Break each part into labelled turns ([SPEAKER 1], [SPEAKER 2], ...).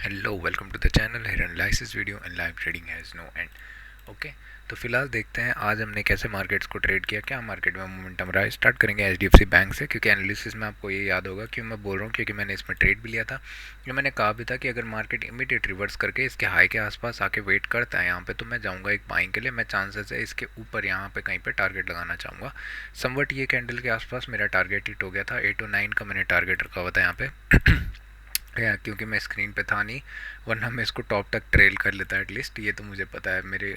[SPEAKER 1] Hello welcome to the channel here analysis video and live trading has no end. Okay, तो फिलहाल देखते हैं आज हमने कैसे मार्केट्स को ट्रेड किया, क्या मार्केट में मोमेंटम रहा है। स्टार्ट करेंगे एचडीएफसी बैंक से, क्योंकि एनालिसिस में आपको ये याद होगा क्यों मैं बोल रहा हूँ, क्योंकि मैंने इसमें ट्रेड भी लिया था। जो मैंने कहा भी था कि अगर मार्केट इमीडिएट रिवर्स करके इसके हाई के आसपास आके वेट करता है यहाँ पे, तो मैं जाऊँगा एक बाइंग के लिए। मैं चांसेस है इसके ऊपर यहाँ पे कहीं पे टारगेट लगाना चाहूँगा। समवट ये कैंडल के आसपास मेरा टारगेट हिट हो गया था। 809 का मैंने टारगेट रखा हुआ था यहाँ पे या क्योंकि मैं स्क्रीन पे था नहीं, वरना मैं इसको टॉप तक ट्रेल कर लेता एटलीस्ट। ये तो मुझे पता है मेरे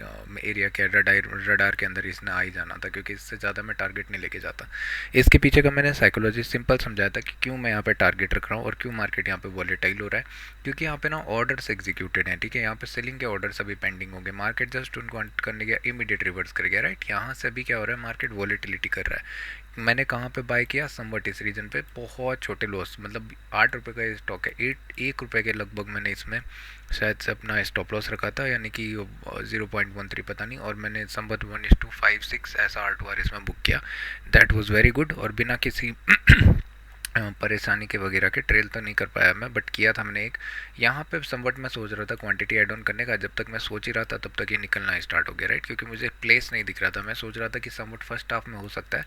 [SPEAKER 1] एरिया के रडार के अंदर इसने आ ही जाना था, क्योंकि इससे ज़्यादा मैं टारगेट नहीं लेके जाता। इसके पीछे का मैंने साइकोलॉजी सिंपल समझाया था कि क्यों मैं यहाँ पे टारगेट रख रहा हूँ और क्यों मार्केट यहाँ पे वॉलेटाइल हो रहा है। क्योंकि यहाँ पे ना ऑर्डर्स एग्जीक्यूटेड हैं, ठीक है। यहाँ पे सेलिंग के ऑर्डर्स अभी पेंडिंग होंगे, मार्केट जस्ट उनको करने गया, इमीडिएट रिवर्स कर गया, राइट। यहाँ से अभी क्या हो रहा है, मार्केट वॉलेटिलिटी कर रहा है। मैंने कहाँ पे बाय किया, समवट इस रीजन पे बहुत छोटे लॉस, मतलब 8 रुपये का स्टॉक है, 1 रुपये के लगभग मैंने इसमें शायद से अपना स्टॉप लॉस रखा था, यानी कि 0.13 पता नहीं, और मैंने समवट 1:56 ऐसा R2R इसमें बुक किया। दैट वाज वेरी गुड, और बिना किसी परेशानी के वगैरह के ट्रेल तो नहीं कर पाया मैं, बट किया था मैंने एक। यहाँ पे समवट मैं सोच रहा था क्वांटिटी ऐड ऑन करने का। जब तक मैं सोच ही रहा था तब तक ये निकलना स्टार्ट हो गया, राइट। क्योंकि मुझे प्लेस नहीं दिख रहा था। मैं सोच रहा था कि समवट फर्स्ट हाफ में हो सकता है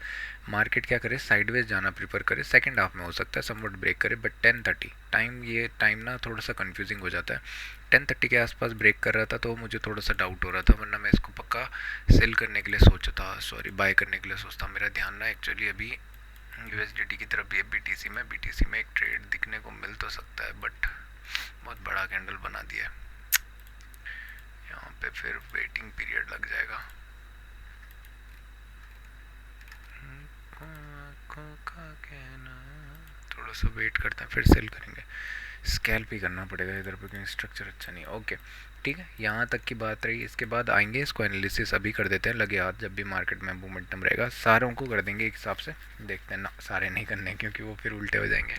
[SPEAKER 1] मार्केट क्या करे, साइडवेज जाना प्रीफर करे, सेकंड हाफ में हो सकता है समवट ब्रेक करे। बट 10:30 टाइम, ये टाइम ना थोड़ा सा कन्फ्यूजिंग हो जाता है। 10:30 के आसपास ब्रेक कर रहा था तो मुझे थोड़ा सा डाउट हो रहा था, वरना मैं इसको पक्का सेल करने के लिए सोचा था, सॉरी बाय करने के लिए सोचता। मेरा ध्यान ना एक्चुअली अभी यूएसडीटी की तरफ भी है। बीटीसी में एक ट्रेड दिखने को मिल तो सकता है, बट बहुत बड़ा कैंडल बना दिया है यहाँ पे, फिर वेटिंग पीरियड लग जाएगा। थोड़ा सा वेट करते हैं, फिर सेल करेंगे। स्कैल्प ही करना पड़ेगा इधर पे, क्योंकि स्ट्रक्चर अच्छा नहीं। ओके ठीक है, यहाँ तक की बात रही। इसके बाद आएंगे, इसको एनालिसिस अभी कर देते हैं लगे हाथ। जब भी मार्केट में मोमेंटम रहेगा सारों को कर देंगे एक हिसाब से। देखते हैं ना, सारे नहीं करने क्योंकि वो फिर उल्टे हो जाएंगे।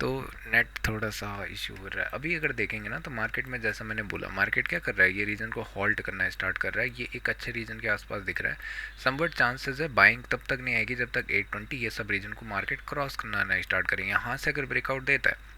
[SPEAKER 1] तो नेट थोड़ा सा इशू हो रहा है अभी। अगर देखेंगे ना तो मार्केट में, जैसा मैंने बोला, मार्केट क्या कर रहा है, ये रीजन को हॉल्ट करना स्टार्ट कर रहा है। ये एक अच्छे रीजन के आसपास दिख रहा है। समवट चांसेस है बाइंग तब तक नहीं आएगी जब तक 820 ये सब रीजन को मार्केट क्रॉस करना स्टार्ट करेंगे। यहाँ से अगर ब्रेकआउट देता है,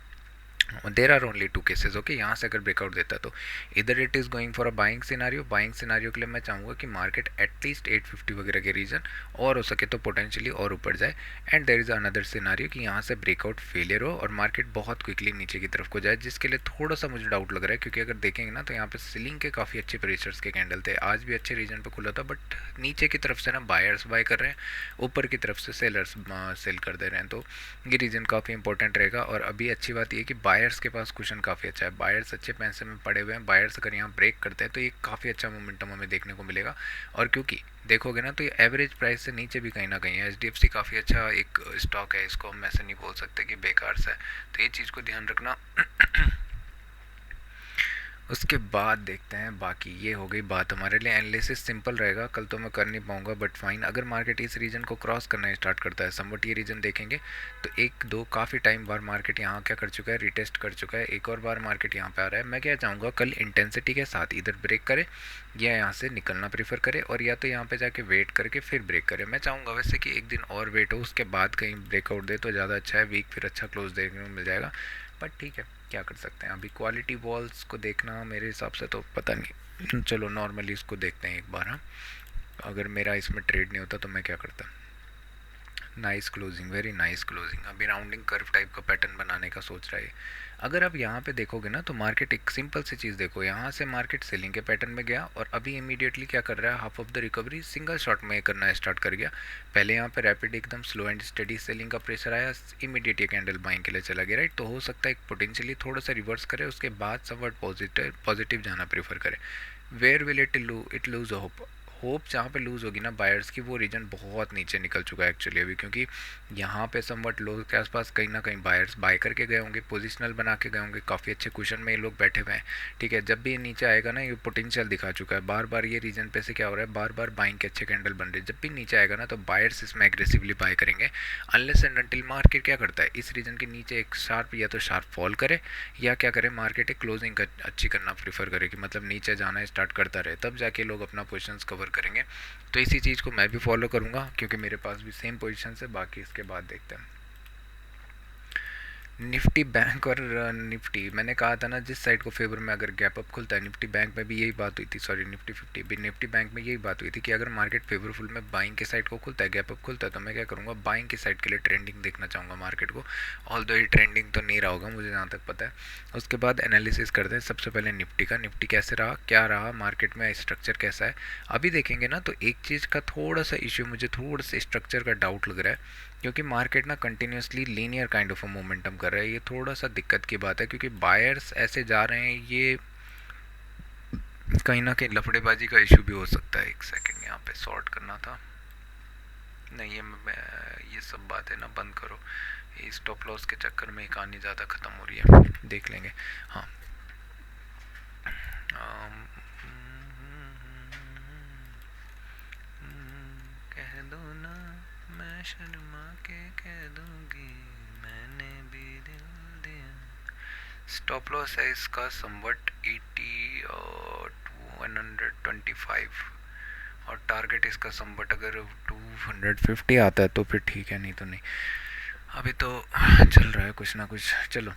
[SPEAKER 1] there are only 2 cases, okay. यहाँ से अगर ब्रेकआउट देता है तो इधर it is going for a buying scenario के लिए मैं चाहूँगा कि मार्केट एटलीस्ट 850 वगैरह के रीजन, और हो सके तो पोटेंशियली और ऊपर जाए। And there is another scenario कि यहाँ से ब्रेकआउट फेलियर हो और मार्केट बहुत क्विकली नीचे की तरफ को जाए, जिसके लिए थोड़ा सा मुझे डाउट लग रहा है। क्योंकि अगर देखेंगे ना तो यहाँ पे सीलिंग के काफ़ी अच्छे प्रेशर्स के कैंडल थे, आज भी अच्छे रीजन पे खुला था, बट नीचे की तरफ से ना बायर्स बाय कर रहे हैं, ऊपर की तरफ से सेलर्स सेल कर दे रहे हैं। तो ये रीजन काफ़ी इंपॉर्टेंट रहेगा। और अभी अच्छी बात ये कि बायर्स के पास क्वेश्चन काफ़ी अच्छा है, बायर्स अच्छे पैसे में पड़े हुए हैं। बायर्स अगर यहाँ ब्रेक करते हैं तो ये काफ़ी अच्छा मोमेंटम हमें देखने को मिलेगा। और क्योंकि देखोगे ना तो ये एवरेज प्राइस से नीचे भी कहीं ना कहीं है। एच काफ़ी अच्छा एक स्टॉक है, इसको हम ऐसे नहीं बोल सकते कि बेकार सा है। तो ये चीज़ को ध्यान रखना। उसके बाद देखते हैं बाकी। ये हो गई बात, हमारे लिए एनालिसिस सिंपल रहेगा। कल तो मैं कर नहीं पाऊंगा, बट फाइन। अगर मार्केट इस रीजन को क्रॉस करना स्टार्ट करता है, समवट ये रीजन देखेंगे तो एक दो काफ़ी टाइम बार मार्केट यहाँ क्या कर चुका है, रिटेस्ट कर चुका है। एक और बार मार्केट यहाँ पे आ रहा है। मैं क्या चाहूँगा, कल इंटेंसिटी के साथ इधर ब्रेक करे या यहाँ से निकलना प्रीफर करे, और या तो यहाँ पे जाके वेट करके फिर ब्रेक करे। मैं चाहूँगा वैसे कि एक दिन और वेट हो, उसके बाद कहीं ब्रेकआउट दे तो ज़्यादा अच्छा है। वीक फिर अच्छा क्लोज देखने को मिल जाएगा, बट ठीक है, क्या कर सकते हैं। अभी क्वालिटी वॉल्स को देखना मेरे हिसाब से तो पता नहीं, चलो नॉर्मली इसको देखते हैं एक बार। हाँ, अगर मेरा इसमें ट्रेड नहीं होता तो मैं क्या करता। Nice closing, very nice closing. अभी राउंडिंग कर्व टाइप का पैटर्न बनाने का सोच रहा है। अगर आप यहाँ पे देखोगे ना तो मार्केट, एक सिंपल सी चीज़ देखो, यहाँ से मार्केट सेलिंग के पैटर्न में गया और अभी इमीडिएटली क्या कर रहा है, half of the recovery single shot में करना स्टार्ट कर गया। पहले यहाँ पे रैपिड एकदम स्लो एंड स्टडी सेलिंग का प्रेशर आया, इमीडिएट ये कैंडल बाइंग के लिए चला गया, राइट। तो हो सकता है पोटेंशियली थोड़ा सा रिवर्स करे, उसके बाद समवट पॉजिटिव जाना प्रीफर करे। Where will it lose hope. Hope जहाँ पे लूज़ होगी ना बायर्स की, वो रीजन बहुत नीचे निकल चुका है एक्चुअली अभी। क्योंकि यहाँ पे समवट लो के आसपास कहीं ना कहीं बायर्स बाय करके गए होंगे, पोजिशनल बना के गए होंगे, काफ़ी अच्छे क्वेश्चन में ये लोग बैठे हुए हैं। ठीक है, जब भी ये नीचे आएगा ना, ये पोटेंशियल दिखा चुका है बार बार। ये रीजन पे से क्या हो रहा है, बार बार बाइंग के अच्छे कैंडल बन रहे हैं। जब भी नीचे आएगा ना तो बायर्स इसमें एग्रेसिवली बाय करेंगे, अनलेस एंड अनटिल मार्केट क्या करता है, इस रीजन के नीचे एक शार्प या तो शार्प फॉल करे, या क्या करे मार्केट एक क्लोजिंग अच्छी करना प्रीफर करे, कि मतलब नीचे जाना स्टार्ट करता रहे, तब जाके लोग अपना पोजिशंस कवर करेंगे। तो इसी चीज़ को मैं भी फॉलो करूँगा, क्योंकि मेरे पास भी सेम पोजीशन है। बाकी इसके बाद देखते हैं। निफ्टी बैंक और निफ्टी मैंने कहा था ना, जिस साइड को फेवर में अगर गैप अप खुलता है, निफ्टी बैंक में भी यही बात हुई थी, सॉरी निफ्टी 50 भी, निफ्टी बैंक में यही बात हुई थी कि अगर मार्केट फेवरफुल में बाइंग के साइड को खुलता है, गैप अप खुलता है, तो मैं क्या करूँगा, बाइंग के साइड के लिए ट्रेंडिंग देखना चाहूँगा मार्केट को। ऑल दो ये ट्रेंडिंग तो नहीं रहा होगा मुझे जहाँ तक पता है। उसके बाद एनालिसिस करते हैं सबसे पहले निफ्टी का, निफ्टी कैसे रहा, क्या रहा मार्केट में, स्ट्रक्चर कैसा है। अभी देखेंगे ना तो एक चीज़ का थोड़ा सा इश्यू, मुझे थोड़ा सा स्ट्रक्चर का डाउट लग रहा है, क्योंकि मार्केट ना continuously linear kind of a momentum कर रहा है। ये थोड़ा सा दिक्कत की बात है, क्योंकि बायर्स ऐसे जा रहे हैं, ये कहीं ना कहीं लफड़ेबाजी का इशू भी हो सकता है। एक सेकंड, यहाँ पे सॉर्ट करना था, नहीं ये सब बातें ना बंद करो, ये स्टॉप लॉस के चक्कर में कहानी ज़्यादा ख़त्म हो रही है, देख लेंगे। हाँ, कह दो ना, मैं शर्मा के कह दूंगी, मैंने भी दिल दिया। स्टॉप लॉस है इसका समवट 80 और 125, और टारगेट इसका समवट अगर 250 आता है तो फिर ठीक है, नहीं तो नहीं। अभी तो चल रहा है कुछ ना कुछ। चलो,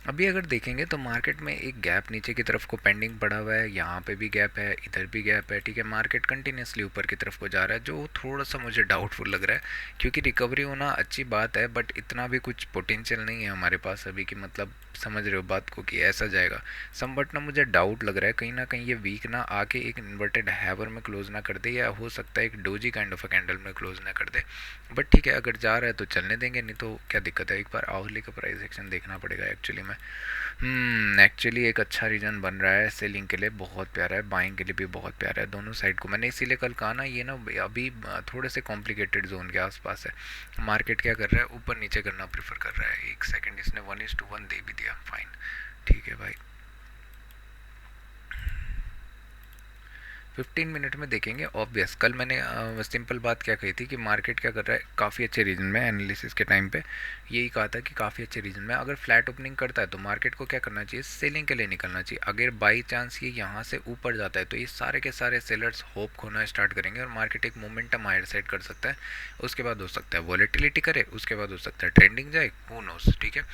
[SPEAKER 1] अभी अगर देखेंगे तो मार्केट में एक गैप नीचे की तरफ को पेंडिंग पड़ा हुआ है, यहाँ पे भी गैप है, इधर भी गैप है, ठीक है। मार्केट कंटिन्यूसली ऊपर की तरफ को जा रहा है, जो थोड़ा सा मुझे डाउटफुल लग रहा है, क्योंकि रिकवरी होना अच्छी बात है, बट इतना भी कुछ पोटेंशियल नहीं है हमारे पास अभी की, मतलब समझ रहे हो बात को कि ऐसा जाएगा। समबट ना मुझे डाउट लग रहा है कहीं ना कहीं ये वीक ना आके एक इन्वर्टेड हैवर में क्लोज ना कर दे, या हो सकता है एक doji kind of a candle में क्लोज ना कर दे। बट ठीक है, अगर जा रहा है तो चलने देंगे, नहीं तो क्या दिक्कत है। एक बार आवली का प्राइस एक्शन देखना पड़ेगा एक्चुअली में। एक्चुअली एक अच्छा रीजन बन रहा है सेलिंग के लिए, बहुत प्यारा है, बाइंग के लिए भी बहुत प्यारा है, दोनों साइड को। मैंने इसीलिए कल कहा ना, ये ना अभी थोड़े से कॉम्प्लिकेटेड जोन के आसपास है। मार्केट क्या कर रहा है, ऊपर नीचे करना प्रेफर कर रहा है। एक सेकंड, इसने 1:1 दे भी दिया, फाइन, ठीक है भाई। 15 मिनट में देखेंगे। ऑब्वियस कल मैंने सिंपल बात क्या कही थी कि मार्केट क्या कर रहा है, काफ़ी अच्छे रीजन में, एनालिसिस के टाइम पे यही कहा था कि काफ़ी अच्छे रीजन में अगर फ्लैट ओपनिंग करता है तो मार्केट को क्या करना चाहिए, सेलिंग के लिए निकलना चाहिए। अगर बाई चांस ये यहाँ से ऊपर जाता है तो ये सारे के सारे सेलर्स होप खोना स्टार्ट करेंगे और मार्केट एक मोमेंटम हायर सेट कर सकता है। उसके बाद हो सकता है वॉलेटिलिटी करे, उसके बाद हो सकता है ट्रेंडिंग जाए, हू नोस, ठीक है।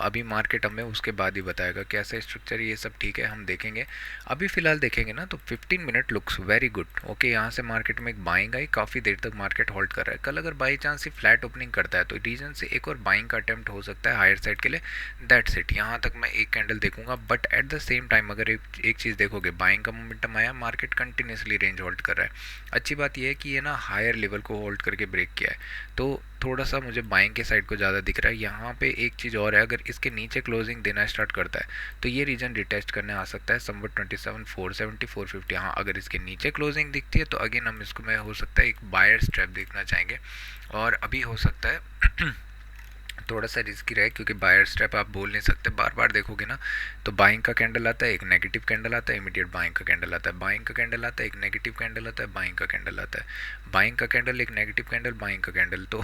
[SPEAKER 1] अभी मार्केट हमें उसके बाद ही बताएगा कैसा स्ट्रक्चर, ये सब ठीक है, हम देखेंगे। अभी फिलहाल देखेंगे ना तो 15 minute looks very good. Okay, यहाँ से मार्केट में एक बाइंग आई, काफ़ी देर तक मार्केट होल्ड कर रहा है। कल अगर by chance he flat opening करता है तो रीजन से एक और बाइंग का अटेम्प्ट हो सकता है हायर साइड के लिए। दैट्स इट, यहाँ तक मैं एक कैंडल देखूंगा। But at the same time अगर एक चीज़ देखोगे, बाइंग का मोमेंटम आया, मार्केट कंटिन्यूसली रेंज होल्ड कर रहा है। अच्छी बात यह है कि ये ना हायर लेवल को होल्ड करके ब्रेक किया है, तो थोड़ा सा मुझे बाइंग के साइड को ज़्यादा दिख रहा है। यहाँ पे एक चीज़ और है, अगर इसके नीचे क्लोजिंग देना स्टार्ट करता है तो ये रीजन रिटेस्ट करने आ सकता है, समवट 27, 470, 450। हाँ, अगर इसके नीचे क्लोजिंग दिखती है तो अगेन हम इसको में हो सकता है एक बायर स्ट्रैप देखना चाहेंगे। और अभी हो सकता है थोड़ा सा रिस्की रहे, क्योंकि बायर स्ट्रैप आप बोल नहीं सकते, बार बार देखोगे ना तो बाइंग का कैंडल आता है, एक नेगेटिव कैंडल आता है, इमीडिएट बाइंग का कैंडल आता है, बाइंग का कैंडल आता है, एक नेगेटिव कैंडल आता है, बाइंग का कैंडल आता है, बाइंग का कैंडल, एक नेगेटिव कैंडल, बाइंग का कैंडल। तो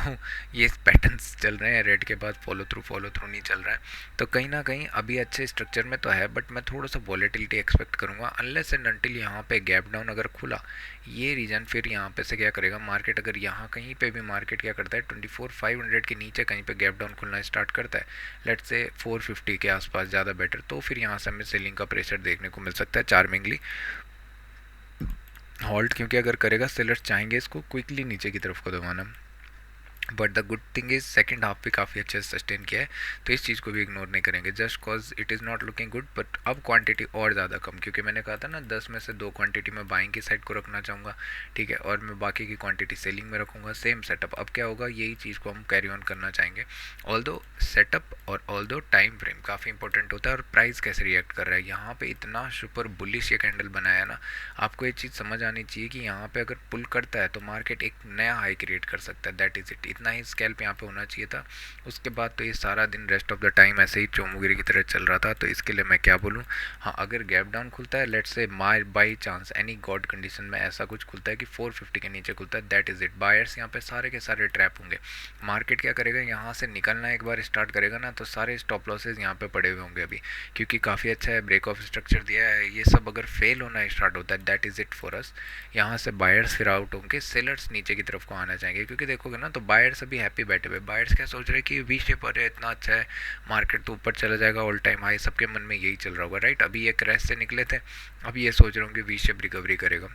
[SPEAKER 1] ये पैटर्न्स चल रहे हैं, रेड के बाद फॉलो थ्रू नहीं चल रहा है। तो कहीं ना कहीं अभी अच्छे स्ट्रक्चर में तो है, बट मैं थोड़ा सा वॉलेटिलिटी एक्सपेक्ट करूँगा अनलेस एंड अनटिल यहाँ पे गैप डाउन अगर खुला ये रीजन, फिर यहाँ पे से क्या करेगा मार्केट, अगर यहाँ कहीं पे भी मार्केट क्या करता है 24,500 के नीचे कहीं पे गैप डाउन खुलना स्टार्ट करता है, लेट्स से 450 के आसपास ज़्यादा बेटर, तो फिर यहाँ से हमें सेलिंग का प्रेशर देखने को मिल सकता है चार्मिंगली हॉल्ट, क्योंकि अगर करेगा सेलर्स चाहेंगे इसको क्विकली नीचे की तरफ को दबाना। But the good thing is second half भी काफ़ी अच्छे से सस्टेन किया है, तो इस चीज़ को भी इग्नोर नहीं करेंगे just cause it is not looking good. But अब क्वांटिटी और ज़्यादा कम, क्योंकि मैंने कहा था ना 10 में से 2 क्वांटिटी मैं बाइंग की साइड को रखना चाहूँगा, ठीक है, और मैं बाकी की क्वांटिटी सेलिंग में रखूँगा। सेम सेटअप अब क्या होगा, यही चीज़ को हम कैरी ऑन करना चाहेंगे। ऑल दो सेटअप और ऑल दो टाइम फ्रेम काफ़ी इंपॉर्टेंट होता है, और प्राइस कैसे रिएक्ट कर रहा है। यहाँ पे इतना सुपर बुलिश ये कैंडल बनाया ना, आपको ये चीज़ समझ आनी चाहिए कि यहाँ पे अगर पुल करता है तो मार्केट एक नया हाई क्रिएट कर सकता है, दैट इज़ इट। इतना ही स्कैल्प यहाँ पे होना चाहिए था। उसके बाद तो ये सारा दिन रेस्ट ऑफ द टाइम ऐसे ही चोमुगिरी की तरह चल रहा था, तो इसके लिए मैं क्या बोलूँ। हाँ, अगर गैप डाउन खुलता है, let's say my by chance any God condition में ऐसा कुछ खुलता है कि 450 के नीचे खुलता है, दैट इज़ इट। बायर्स यहाँ पे सारे के सारे ट्रैप होंगे। मार्केट क्या करेगा, यहाँ से निकलना एक बार स्टार्ट करेगा ना तो सारे स्टॉप लॉसेज यहाँ पे पड़े हुए होंगे अभी, क्योंकि काफ़ी अच्छा है, ब्रेक ऑफ स्ट्रक्चर दिया है। ये सब अगर फेल होना स्टार्ट होता है, that is it for us. यहाँ से बायर्स फिर आउट होंगे, सेलर्स नीचे की तरफ को आना चाहेंगे, क्योंकि देखोगे ना तो बायर्स बायर्स अभी हैप्पी बैठे हुए, बायर्स क्या सोच रहे हैं कि वी शेप और इतना अच्छा है, मार्केट तो ऊपर चला जाएगा, ऑल टाइम हाई, सबके मन में यही चल रहा होगा, राइट। अभी ये क्रैश से निकले थे, अभी ये सोच रहे होंगे वी शेप रिकवरी करेगा।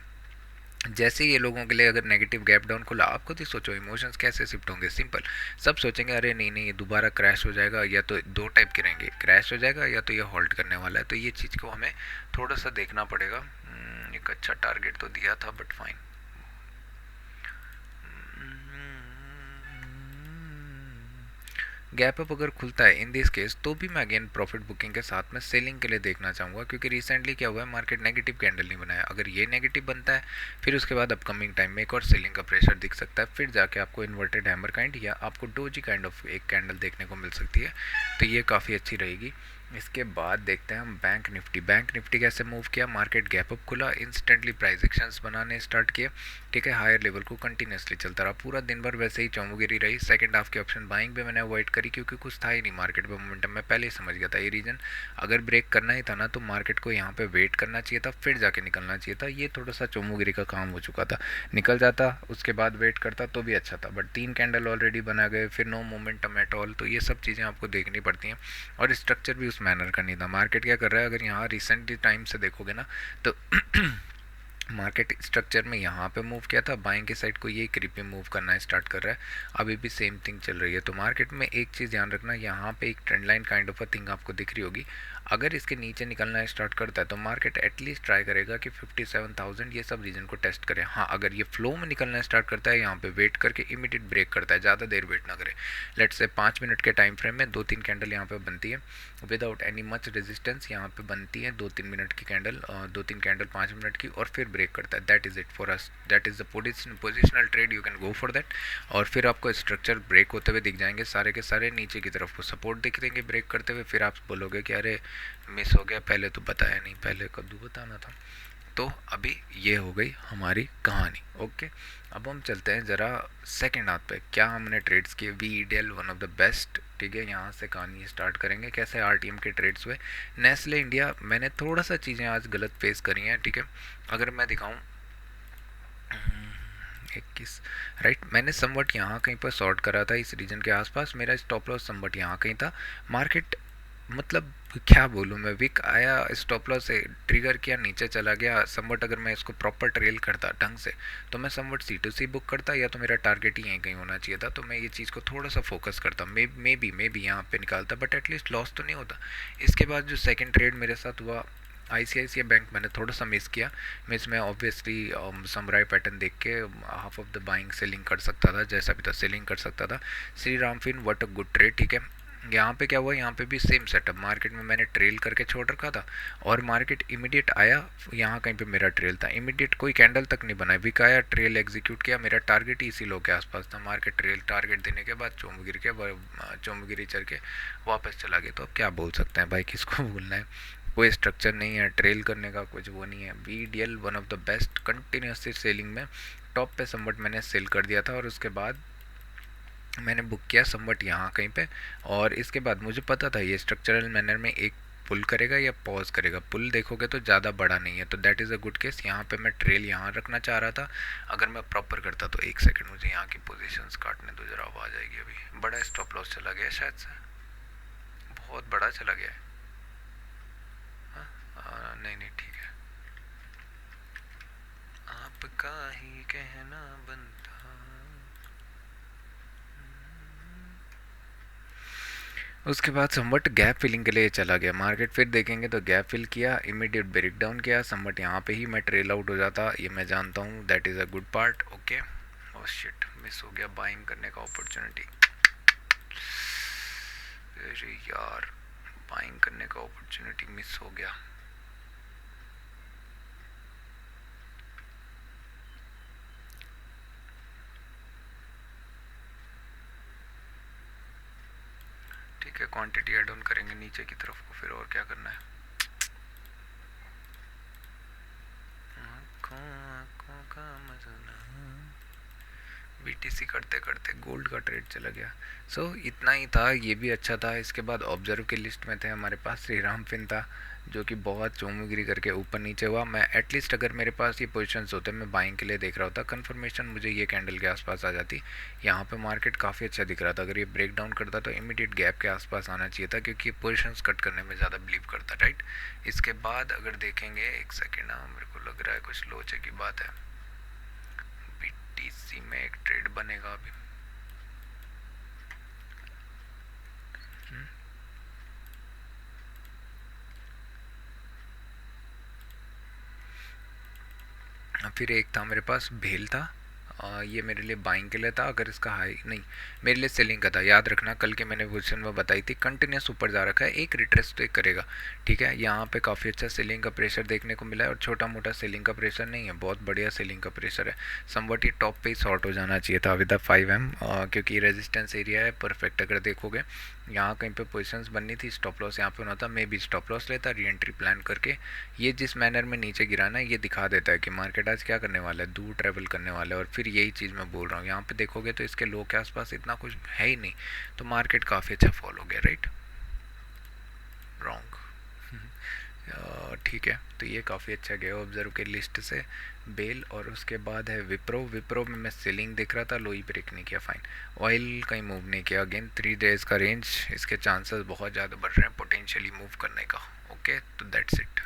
[SPEAKER 1] जैसे ये लोगों के लिए अगर नेगेटिव गैप डाउन खुला, आप खुद ही सोचो इमोशंस कैसे शिफ्ट होंगे। सिंपल, सब सोचेंगे अरे नहीं नहीं ये दोबारा क्रैश हो जाएगा, या तो दो टाइप के रहेंगे, क्रैश हो जाएगा या तो ये होल्ड करने वाला है। तो ये चीज़ को हमें थोड़ा सा देखना पड़ेगा। एक अच्छा टारगेट तो दिया था बट फाइन। गैप अप अगर खुलता है इन दिस केस, तो भी मैं अगेन प्रॉफिट बुकिंग के साथ में सेलिंग के लिए देखना चाहूँगा, क्योंकि रिसेंटली क्या हुआ है, मार्केट नेगेटिव कैंडल नहीं बनाया। अगर ये नेगेटिव बनता है, फिर उसके बाद अपकमिंग टाइम में एक और सेलिंग का प्रेशर दिख सकता है, फिर जाके आपको इन्वर्टेड हैमर काइंड या आपको डोजी काइंड ऑफ एक कैंडल देखने को मिल सकती है। तो ये काफ़ी अच्छी रहेगी। इसके बाद देखते हैं हम बैंक निफ्टी। बैंक निफ्टी कैसे मूव किया, मार्केट गैप अप खुला, इंस्टेंटली प्राइस एक्शंस बनाने स्टार्ट किए, ठीक है। हायर लेवल को कंटिन्यूसली चलता रहा, पूरा दिन भर वैसे ही चौमुगिरी रही। सेकंड हाफ के ऑप्शन बाइंग भी मैंने अवॉइड करी, क्योंकि कुछ था ही नहीं मार्केट में मोमेंटम। मैं पहले ही समझ गया था ये रीजन अगर ब्रेक करना ही था ना, तो मार्केट को यहाँ पे वेट करना चाहिए था, फिर जाके निकलना चाहिए था। ये थोड़ा सा चौमुगिरी का काम हो चुका था, निकल जाता उसके बाद वेट करता तो भी अच्छा था, बट 3 कैंडल ऑलरेडी बना गए, फिर नो मोमेंटम एट ऑल। तो ये सब चीज़ें आपको देखनी पड़ती हैं, और स्ट्रक्चर भी उस मैनर का नहीं था। मार्केट क्या कर रहा है, अगर यहाँ रिसेंटली टाइम से देखोगे ना, तो मार्केट स्ट्रक्चर में यहाँ पे मूव किया था, बाइंग की साइड को ये क्रीपी मूव करना स्टार्ट कर रहा है, अभी भी सेम थिंग चल रही है। तो मार्केट में एक चीज़ ध्यान रखना, यहाँ पे एक trend line kind of a thing आपको दिख रही होगी। अगर इसके नीचे निकलना स्टार्ट करता है, तो मार्केट एटलीस्ट ट्राई करेगा कि 57,000 ये सब रीजन को टेस्ट करे। हाँ, अगर ये फ्लो में निकलना स्टार्ट करता है, यहाँ पे वेट करके इमीडिएट ब्रेक करता है, ज़्यादा देर वेट ना करे। लेट्स से 5 मिनट के टाइम फ्रेम में 2-3 कैंडल यहाँ पे बनती है विदाउट एनी मच रेजिस्टेंस, यहाँ पे बनती है 2-3 मिनट की कैंडल, 2-3 कैंडल 5 मिनट की, और फिर ब्रेक करता है। That is it for us, that is the positional trade, you can go for that. और फिर आपको स्ट्रक्चर ब्रेक होते हुए दिख जाएंगे सारे के सारे, नीचे की तरफ को सपोर्ट दिख देंगे ब्रेक करते हुए, फिर आप बोलोगे कि अरे मिस हो गया, पहले तो बताया नहीं, पहले कद्दू बताना था। तो अभी ये हो गई हमारी कहानी, ओके। अब हम चलते हैं ज़रा सेकंड हाथ पे, क्या हमने ट्रेड्स किए। VEDL one of the best, ठीक है। यहाँ से कहानी स्टार्ट करेंगे कैसे RTM के ट्रेड्स हुए। नेस्ले इंडिया मैंने थोड़ा सा चीज़ें आज गलत फेस करी हैं, ठीक है। अगर मैं दिखाऊँ 21, राइट, मैंने समवट यहाँ कहीं पर शॉर्ट करा था इस रीजन के आसपास, मेरा स्टॉप लॉस समवट यहाँ कहीं था। मार्केट मतलब क्या बोलूँ मैं, वीक आया, स्टॉप लॉस से ट्रिगर किया, नीचे चला गया समवट। अगर मैं इसको प्रॉपर ट्रेल करता ढंग से, तो मैं समवट C2C बुक करता, या तो मेरा टारगेट ही यहीं कहीं होना चाहिए था। तो मैं ये चीज़ को थोड़ा सा फोकस करता, मे बी यहाँ पे निकालता, बट एटलीस्ट लॉस तो नहीं होता। इसके बाद जो सेकेंड ट्रेड मेरे साथ हुआ, ICICI बैंक मैंने थोड़ा सा मिस किया। मिस में ऑब्वियसली समराय पैटर्न देख के half of the buying selling कर सकता था, जैसा भी था सेलिंग कर सकता था। Shri Ram fin what a good trade, ठीक है। यहाँ पे क्या हुआ, यहाँ पे भी सेम सेटअप, मार्केट में मैंने ट्रेल करके छोड़ रखा था, और मार्केट इमीडिएट आया, यहाँ कहीं पे मेरा ट्रेल था, इमीडिएट कोई कैंडल तक नहीं बना, विक आया, ट्रेल एग्जीक्यूट किया, मेरा टारगेट ही इसी लो के आसपास था। मार्केट ट्रेल टारगेट देने के बाद चोमगिरी चढ़ के वापस चला गया। तो अब क्या बोल सकते हैं भाई, किसको बोलना है, कोई स्ट्रक्चर नहीं है ट्रेल करने का, कुछ वो नहीं है। VDL one of the best, continuously selling में टॉप पे समवट मैंने सेल कर दिया था, और उसके बाद मैंने बुक किया समवट यहाँ कहीं पे। और इसके बाद मुझे पता था ये स्ट्रक्चरल मैनर में एक पुल करेगा या पॉज करेगा। पुल देखोगे तो ज़्यादा बड़ा नहीं है, तो that is a good case. यहाँ पे मैं ट्रेल यहाँ रखना चाह रहा था, अगर मैं प्रॉपर करता तो। एक सेकंड मुझे यहाँ की पोजीशंस काटने दो जरा, आवाज़ आएगी। अभी बड़ा स्टॉप लॉस चला गया शायद से, बहुत बड़ा चला गया है। नहीं नहीं ठीक है, आपका ही कहना बनता। उसके बाद समवट गैप फिलिंग के लिए चला गया मार्केट, फिर देखेंगे तो गैप फिल किया, इमीडिएट ब्रेक डाउन किया, समवट यहाँ पे ही मैं ट्रेल आउट हो जाता, ये मैं जानता हूँ, that is a good part, okay. Oh shit, miss हो गया बाइंग करने का अपॉर्चुनिटी। अरे यार, बाइंग करने का अपॉर्चुनिटी मिस हो गया। ठीक है, क्वांटिटी ऐड ऑन करेंगे नीचे की तरफ को, फिर और क्या करना है। आँखों आँखों का मसला भी BTC करते करते गोल्ड का ट्रेड चला गया। इतना ही था, ये भी अच्छा था। इसके बाद ऑब्जर्व की लिस्ट में थे हमारे पास श्री राम फिन था, जो कि बहुत चोमुगिरी करके ऊपर नीचे हुआ। मैं एटलीस्ट अगर मेरे पास ये पोजीशंस होते मैं बाइंग के लिए देख रहा होता, कंफर्मेशन मुझे ये कैंडल के आसपास आ जाती। यहाँ पे मार्केट काफ़ी अच्छा दिख रहा था। अगर ये ब्रेक डाउन करता तो इमीडिएट गैप के आसपास आना चाहिए था, क्योंकि ये पोजीशंस कट करने में ज़्यादा बिलीव करता, राइट। इसके बाद अगर देखेंगे, एक सेकेंड, मेरे को लग रहा है कुछ लोचे की बात है। BTC में एक ट्रेड बनेगा अभी। फिर एक था मेरे पास भेल था, ये मेरे लिए बाइंग के लिए था। अगर इसका हाई नहीं, मेरे लिए सेलिंग का था। याद रखना कल के मैंने पोजीशन में बताई थी, कंटिन्यूस ऊपर जा रखा है, एक रिट्रेस तो एक करेगा, ठीक है। यहाँ पे काफ़ी अच्छा सेलिंग का प्रेशर देखने को मिला है, और छोटा मोटा सेलिंग का प्रेशर नहीं है, बहुत बढ़िया सेलिंग का प्रेशर है। समवट ये टॉप पे ही शॉर्ट हो जाना चाहिए था विद 5M, क्योंकि रेजिस्टेंस एरिया है परफेक्ट। अगर देखोगे यहाँ कहीं पे पोजीशंस बननी थी, स्टॉप लॉस यहाँ पे होना था, मैं भी स्टॉप लॉस लेता, री एंट्री प्लान करके। ये जिस मैनर में नीचे गिराना है, ये दिखा देता है कि मार्केट आज क्या करने वाला है, दूर ट्रैवल करने वाला है। और फिर यही चीज़ मैं बोल रहा हूँ, यहाँ पे देखोगे तो इसके लो के आसपास इतना कुछ है ही नहीं, तो मार्केट काफ़ी अच्छा फॉल हो गया, राइट। रॉन्ग। ठीक है, तो ये काफ़ी अच्छा गया ऑब्जर्व के लिस्ट से। बेल, और उसके बाद है विप्रो। विप्रो में मैं सेलिंग दिख रहा था, लो ही ब्रेक नहीं किया, फाइन। ऑयल कहीं मूव नहीं किया, अगेन 3 डेज का रेंज, इसके चांसेस बहुत ज़्यादा बढ़ रहे हैं पोटेंशियली मूव करने का। ओके, तो दैट्स इट।